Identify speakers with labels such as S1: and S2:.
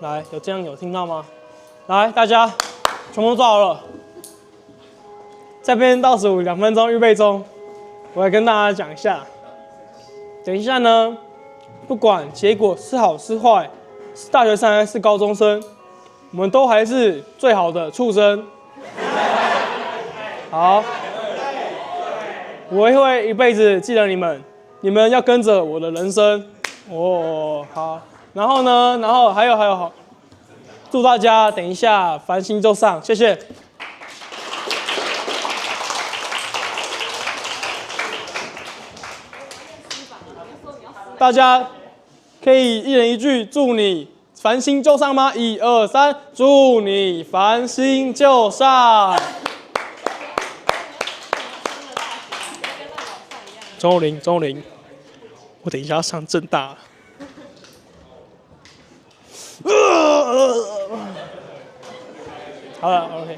S1: 来，有听到吗？来，大家全部做好了。这边倒数2分钟，预备中。我来跟大家讲一下。等一下呢，不管结果是好是坏，是大学生还是高中生，我们都还是最好的畜生。好，我会一辈子记得你们，你们要跟着我的人生。哦，好。然后呢，还有好，祝大家等一下繁星就上，谢谢。大家可以一人一句祝你繁星就上吗？1、2、3，祝你繁星就上。钟林，我等一下要上政大。好了 ，OK，